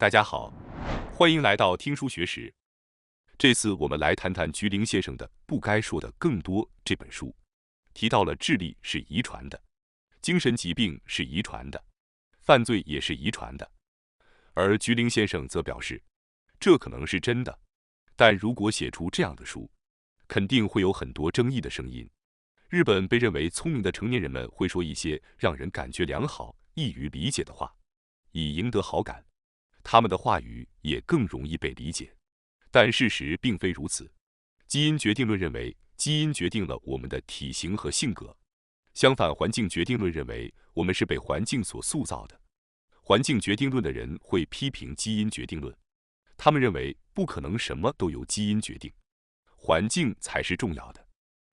大家好，欢迎来到听书学史。这次我们来谈谈菊林先生的《不该说的更多》这本书，提到了智力是遗传的，精神疾病是遗传的，犯罪也是遗传的。而菊林先生则表示，这可能是真的，但如果写出这样的书，肯定会有很多争议的声音。日本被认为聪明的成年人们会说一些让人感觉良好、易于理解的话，以赢得好感。他们的话语也更容易被理解，但事实并非如此。基因决定论认为，基因决定了我们的体型和性格；相反，环境决定论认为，我们是被环境所塑造的。环境决定论的人会批评基因决定论，他们认为不可能什么都由基因决定，环境才是重要的。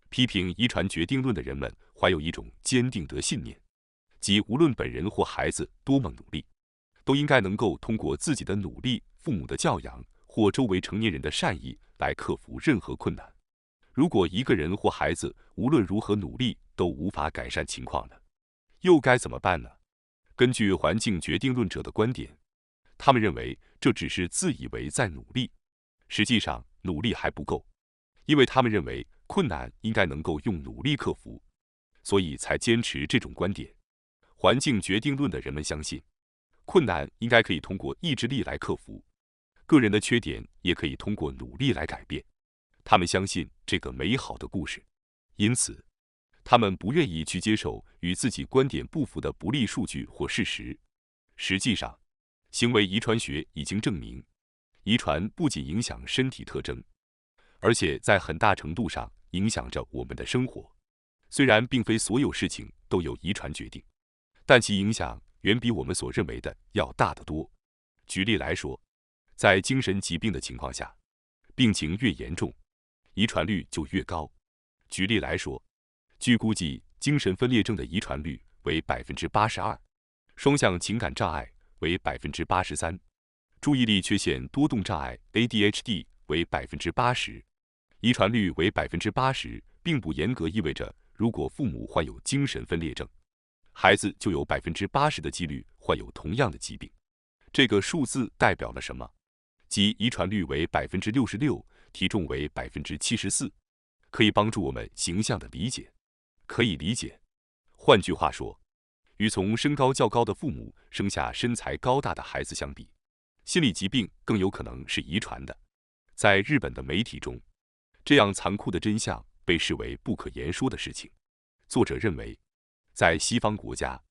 批评遗传决定论的人们怀有一种坚定的信念，即无论本人或孩子多么努力，都应该能够通过自己的努力、父母的教养或周围成年人的善意来克服任何困难。如果一个人或孩子无论如何努力都无法改善情况呢？又该怎么办呢？根据环境决定论者的观点，他们认为这只是自以为在努力，实际上努力还不够，因为他们认为困难应该能够用努力克服，所以才坚持这种观点。环境决定论的人们相信，困难应该可以通过意志力来克服，个人的缺点也可以通过努力来改变。他们相信这个美好的故事，因此，他们不愿意去接受与自己观点不符的不利数据或事实。实际上，行为遗传学已经证明，遗传不仅影响身体特征，而且在很大程度上影响着我们的生活。虽然并非所有事情都由遗传决定，但其影响远比我们所认为的要大得多。举例来说，在精神疾病的情况下，病情越严重，遗传率就越高。举例来说，据估计，精神分裂症的遗传率为82%，双向情感障碍为83%，注意力缺陷多动障碍 ADHD 为80%。遗传率为80%，并不严格意味着如果父母患有精神分裂症，孩子就有80%的几率患有同样的疾病。这个数字代表了什么？即遗传率为66%，体重为74%，可以帮助我们形象的理解，可以理解。换句话说，与从身高较高的父母生下身材高大的孩子相比，心理疾病更有可能是遗传的。在日本的媒体中，这样残酷的真相被视为不可言说的事情。作者认为，在西方国家，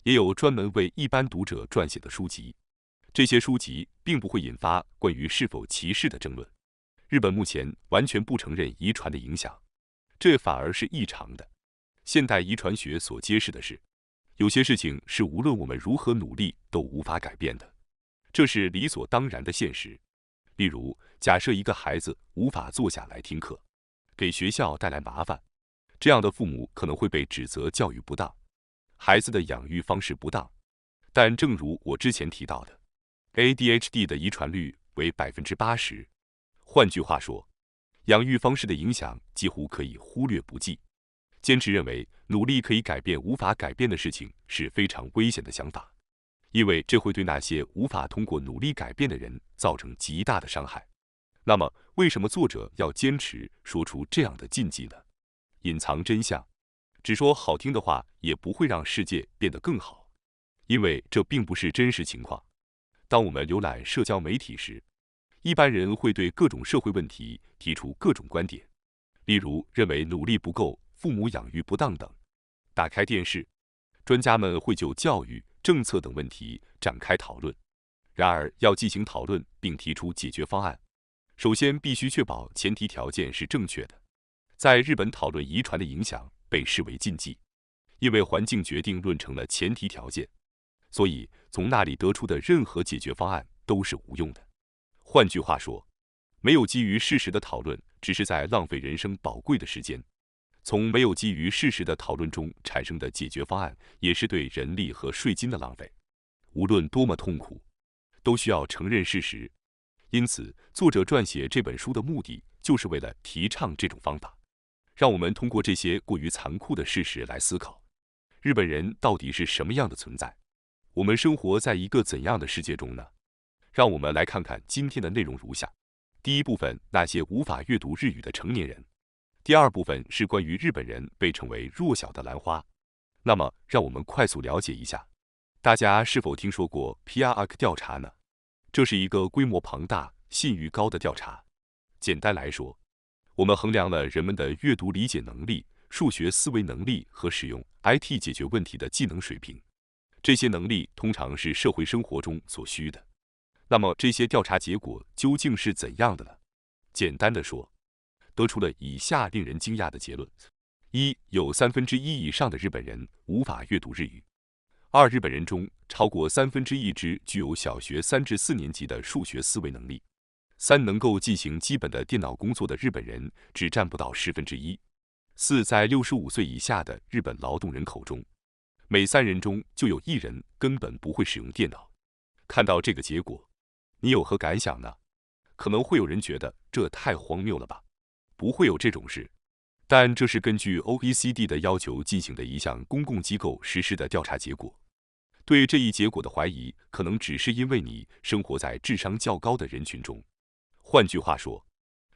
也有专门为一般读者撰写的书籍，这些书籍并不会引发关于是否歧视的争论。日本目前完全不承认遗传的影响，这反而是异常的。现代遗传学所揭示的是，有些事情是无论我们如何努力都无法改变的，这是理所当然的现实。例如，假设一个孩子无法坐下来听课，给学校带来麻烦，这样的父母可能会被指责教育不当，孩子的养育方式不当。但正如我之前提到的， ADHD 的遗传率为80%。换句话说，养育方式的影响几乎可以忽略不计。坚持认为努力可以改变无法改变的事情是非常危险的想法，因为这会对那些无法通过努力改变的人造成极大的伤害。那么，为什么作者要坚持说出这样的禁忌呢？隐藏真相，只说好听的话也不会让世界变得更好，因为这并不是真实情况。当我们浏览社交媒体时，一般人会对各种社会问题提出各种观点，例如认为努力不够、父母养育不当等。打开电视，专家们会就教育、政策等问题展开讨论。然而，要进行讨论并提出解决方案，首先必须确保前提条件是正确的。在日本，讨论遗传的影响被视为禁忌，因为环境决定论成了前提条件，所以从那里得出的任何解决方案都是无用的。换句话说，没有基于事实的讨论只是在浪费人生宝贵的时间。从没有基于事实的讨论中产生的解决方案，也是对人力和税金的浪费。无论多么痛苦，都需要承认事实。因此，作者撰写这本书的目的，就是为了提倡这种方法，让我们通过这些过于残酷的事实来思考，日本人到底是什么样的存在？我们生活在一个怎样的世界中呢？让我们来看看今天的内容如下：第一部分，那些无法阅读日语的成年人；第二部分是关于日本人被称为弱小的兰花。那么，让我们快速了解一下，大家是否听说过 PRAC 调查呢？这是一个规模庞大、信誉高的调查。简单来说，我们衡量了人们的阅读理解能力、数学思维能力和使用 IT 解决问题的技能水平。这些能力通常是社会生活中所需的。那么，这些调查结果究竟是怎样的呢？简单的说，得出了以下令人惊讶的结论：一，有1/3以上的日本人无法阅读日语；二，日本人中超过1/3只具有小学3至4年级的数学思维能力；三，能够进行基本的电脑工作的日本人只占不到1/10；四，在65岁以下的日本劳动人口中，每3人中就有1人根本不会使用电脑。看到这个结果，你有何感想呢？可能会有人觉得这太荒谬了吧？不会有这种事。但这是根据 OECD 的要求进行的一项公共机构实施的调查结果。对这一结果的怀疑，可能只是因为你生活在智商较高的人群中。换句话说，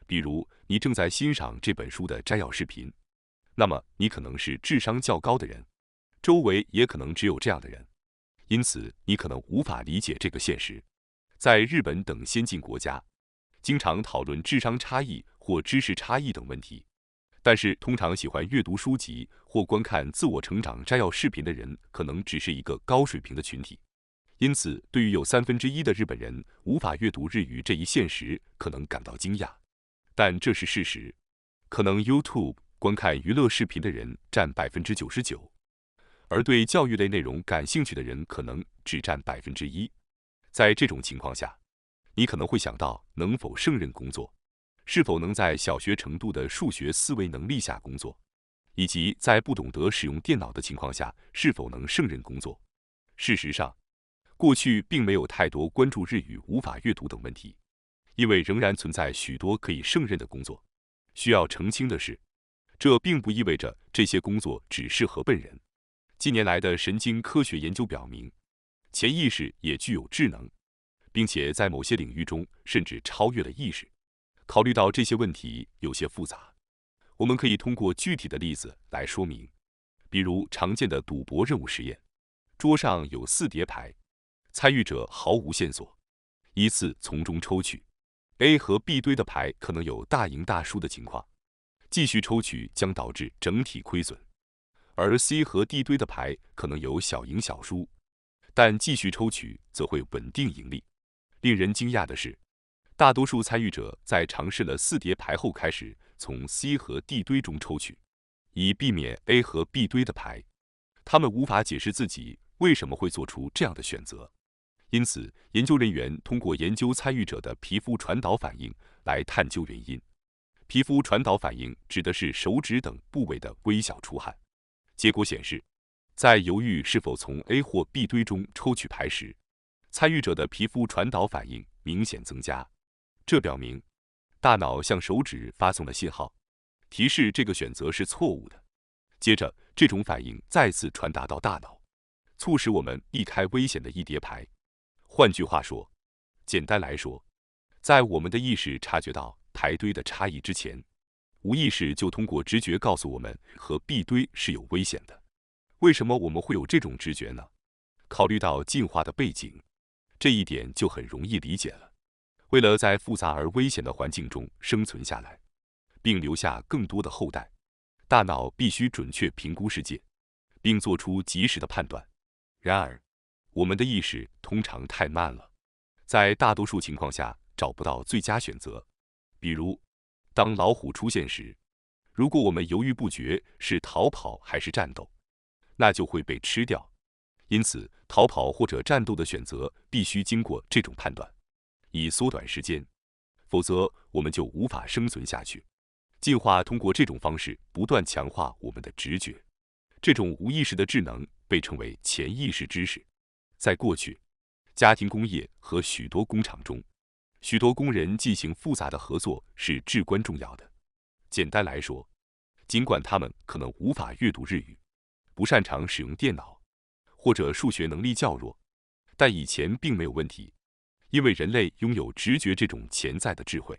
比如你正在欣赏这本书的摘要视频，那么你可能是智商较高的人，周围也可能只有这样的人，因此你可能无法理解这个现实。在日本等先进国家，经常讨论智商差异或知识差异等问题，但是通常喜欢阅读书籍或观看自我成长摘要视频的人，可能只是一个高水平的群体。因此，对于有1/3的日本人无法阅读日语这一现实，可能感到惊讶，但这是事实。可能 YouTube 观看娱乐视频的人占99%，而对教育类内容感兴趣的人可能只占1%。在这种情况下，你可能会想到能否胜任工作，是否能在小学程度的数学思维能力下工作，以及在不懂得使用电脑的情况下是否能胜任工作。事实上，过去并没有太多关注日语无法阅读等问题，因为仍然存在许多可以胜任的工作。需要澄清的是，这并不意味着这些工作只适合笨人。近年来的神经科学研究表明，潜意识也具有智能，并且在某些领域中甚至超越了意识。考虑到这些问题有些复杂，我们可以通过具体的例子来说明，比如常见的赌博任务实验，桌上有4叠牌，参与者毫无线索，依次从中抽取。A 和 B 堆的牌可能有大赢大输的情况，继续抽取将导致整体亏损；而 C 和 D 堆的牌可能有小赢小输，但继续抽取则会稳定盈利。令人惊讶的是，大多数参与者在尝试了4叠牌后开始从 C 和 D 堆中抽取，以避免 A 和 B 堆的牌。他们无法解释自己为什么会做出这样的选择。因此，研究人员通过研究参与者的皮肤传导反应来探究原因。皮肤传导反应指的是手指等部位的微小出汗。结果显示，在犹豫是否从 A 或 B 堆中抽取牌时，参与者的皮肤传导反应明显增加。这表明，大脑向手指发送了信号，提示这个选择是错误的。接着，这种反应再次传达到大脑，促使我们避开危险的一叠牌。换句话说，简单来说，在我们的意识察觉到牌堆的差异之前，无意识就通过直觉告诉我们和 B 堆是有危险的。为什么我们会有这种直觉呢？考虑到进化的背景，这一点就很容易理解了。为了在复杂而危险的环境中生存下来，并留下更多的后代，大脑必须准确评估世界，并做出及时的判断。然而，我们的意识通常太慢了，在大多数情况下找不到最佳选择。比如，当老虎出现时，如果我们犹豫不决是逃跑还是战斗，那就会被吃掉。因此，逃跑或者战斗的选择必须经过这种判断，以缩短时间，否则我们就无法生存下去。进化通过这种方式不断强化我们的直觉，这种无意识的智能被称为潜意识知识。在过去，家庭工业和许多工厂中，许多工人进行复杂的合作是至关重要的。简单来说，尽管他们可能无法阅读日语，不擅长使用电脑，或者数学能力较弱，但以前并没有问题，因为人类拥有直觉这种潜在的智慧，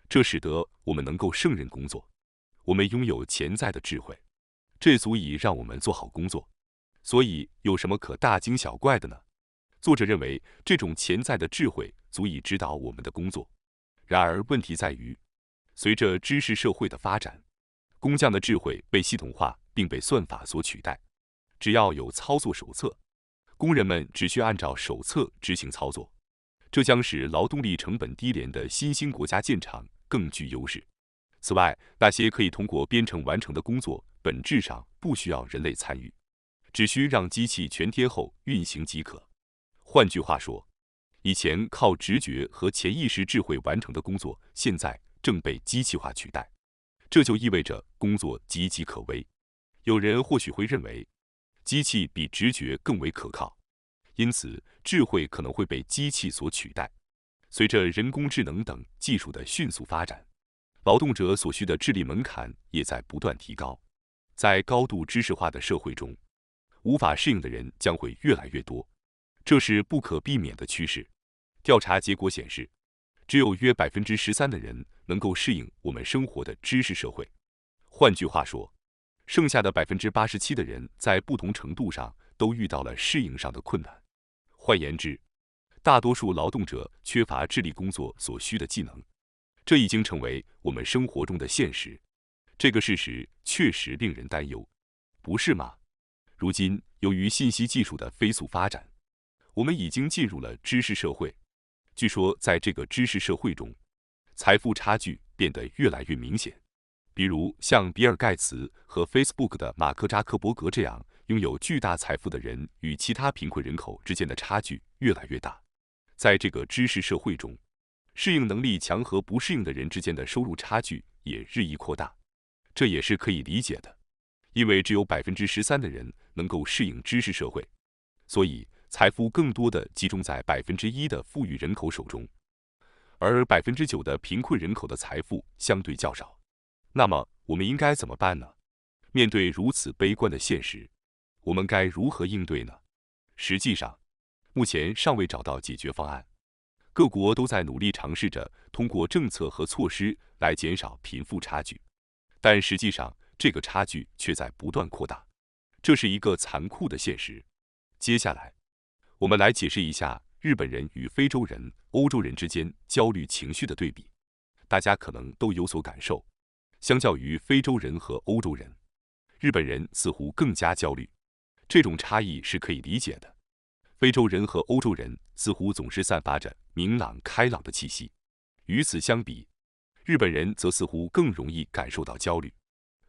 这使得我们能够胜任工作。我们拥有潜在的智慧，这足以让我们做好工作。所以有什么可大惊小怪的呢？作者认为，这种潜在的智慧足以指导我们的工作。然而，问题在于，随着知识社会的发展，工匠的智慧被系统化并被算法所取代。只要有操作手册，工人们只需按照手册执行操作，这将使劳动力成本低廉的新兴国家建厂更具优势。此外，那些可以通过编程完成的工作，本质上不需要人类参与，只需让机器全贴后运行即可。换句话说，以前靠直觉和潜意识智慧完成的工作，现在正被机器化取代。这就意味着工作岌岌可危。有人或许会认为，机器比直觉更为可靠，因此智慧可能会被机器所取代。随着人工智能等技术的迅速发展，劳动者所需的智力门槛也在不断提高。在高度知识化的社会中，无法适应的人将会越来越多，这是不可避免的趋势。调查结果显示，只有约13%的人能够适应我们生活的知识社会。换句话说，剩下的87%的人在不同程度上都遇到了适应上的困难。换言之，大多数劳动者缺乏智力工作所需的技能，这已经成为我们生活中的现实。这个事实确实令人担忧，不是吗？如今，由于信息技术的飞速发展，我们已经进入了知识社会。据说，在这个知识社会中，财富差距变得越来越明显。比如，像比尔·盖茨和 Facebook 的马克·扎克伯格这样拥有巨大财富的人，与其他贫困人口之间的差距越来越大。在这个知识社会中，适应能力强和不适应的人之间的收入差距也日益扩大。这也是可以理解的，因为只有13%的人能够适应知识社会，所以财富更多的集中在1%的富裕人口手中，而9%的贫困人口的财富相对较少。那么我们应该怎么办呢？面对如此悲观的现实，我们该如何应对呢？实际上，目前尚未找到解决方案。各国都在努力尝试着通过政策和措施来减少贫富差距，但实际上这个差距却在不断扩大，这是一个残酷的现实。接下来，我们来解释一下日本人与非洲人、欧洲人之间焦虑情绪的对比。大家可能都有所感受，相较于非洲人和欧洲人，日本人似乎更加焦虑。这种差异是可以理解的。非洲人和欧洲人似乎总是散发着明朗开朗的气息，与此相比，日本人则似乎更容易感受到焦虑。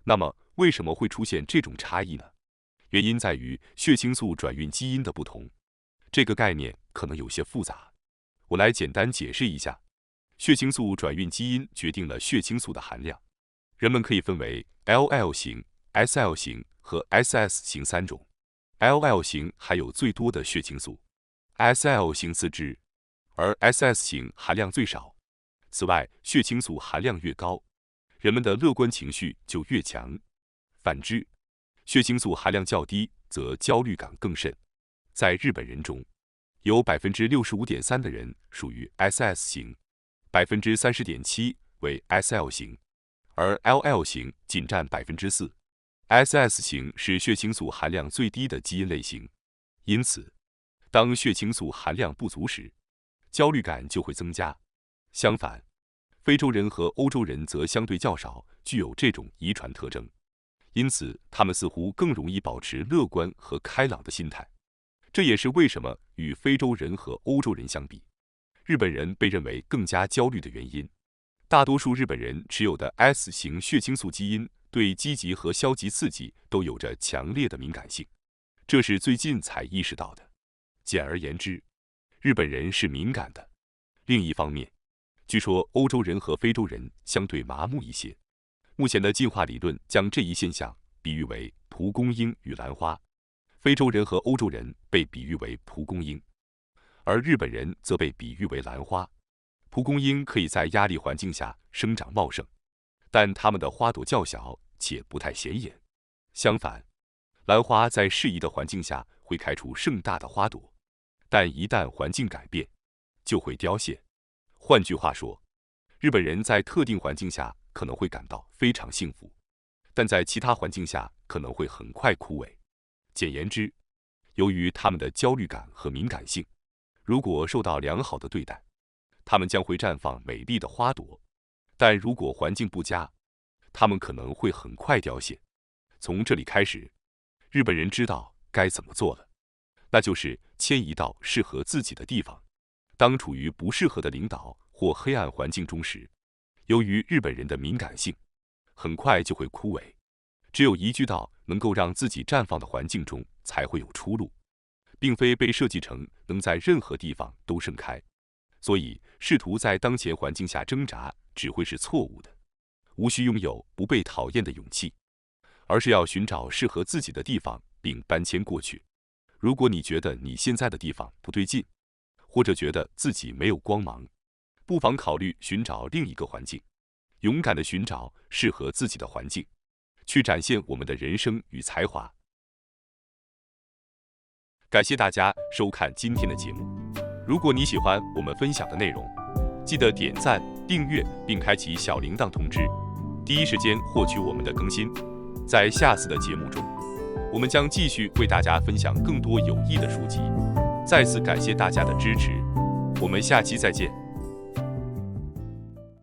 那么，为什么会出现这种差异呢？原因在于血清素转运基因的不同。这个概念可能有些复杂，我来简单解释一下。血清素转运基因决定了血清素的含量。人们可以分为 LL 型、SL 型和 SS 型3种。LL 型含有最多的血清素 ，SL 型次之，而 SS 型含量最少。此外，血清素含量越高，人们的乐观情绪就越强。反之，血清素含量较低，则焦虑感更甚。在日本人中，有 65.3% 的人属于 SS 型， 30.7% 为 SL 型，而 LL 型仅占 4%。SS 型是血清素含量最低的基因类型，因此，当血清素含量不足时，焦虑感就会增加。相反，非洲人和欧洲人则相对较少具有这种遗传特征，因此他们似乎更容易保持乐观和开朗的心态。这也是为什么与非洲人和欧洲人相比，日本人被认为更加焦虑的原因。大多数日本人持有的 S 型血清素基因对积极和消极刺激都有着强烈的敏感性，这是最近才意识到的。简而言之，日本人是敏感的。另一方面，据说欧洲人和非洲人相对麻木一些。目前的进化理论将这一现象比喻为蒲公英与兰花，非洲人和欧洲人被比喻为蒲公英，而日本人则被比喻为兰花。蒲公英可以在压力环境下生长茂盛，但它们的花朵较小且不太显眼。相反，兰花在适宜的环境下会开出盛大的花朵，但一旦环境改变，就会凋谢。换句话说，日本人在特定环境下可能会感到非常幸福，但在其他环境下可能会很快枯萎。简言之，由于他们的焦虑感和敏感性，如果受到良好的对待，他们将会绽放美丽的花朵；但如果环境不佳，他们可能会很快凋谢。从这里开始，日本人知道该怎么做了，那就是迁移到适合自己的地方。当处于不适合的领导或黑暗环境中时，由于日本人的敏感性，很快就会枯萎。只有移居到能够让自己绽放的环境中，才会有出路，并非被设计成能在任何地方都盛开。所以，试图在当前环境下挣扎只会是错误的。无需拥有不被讨厌的勇气，而是要寻找适合自己的地方并搬迁过去。如果你觉得你现在的地方不对劲，或者觉得自己没有光芒，不妨考虑寻找另一个环境，勇敢地寻找适合自己的环境，去展现我们的人生与才华。感谢大家收看今天的节目。如果你喜欢我们分享的内容，记得点赞、订阅并开启小铃铛通知，第一时间获取我们的更新。在下次的节目中，我们将继续为大家分享更多有益的书籍。再次感谢大家的支持，我们下期再见。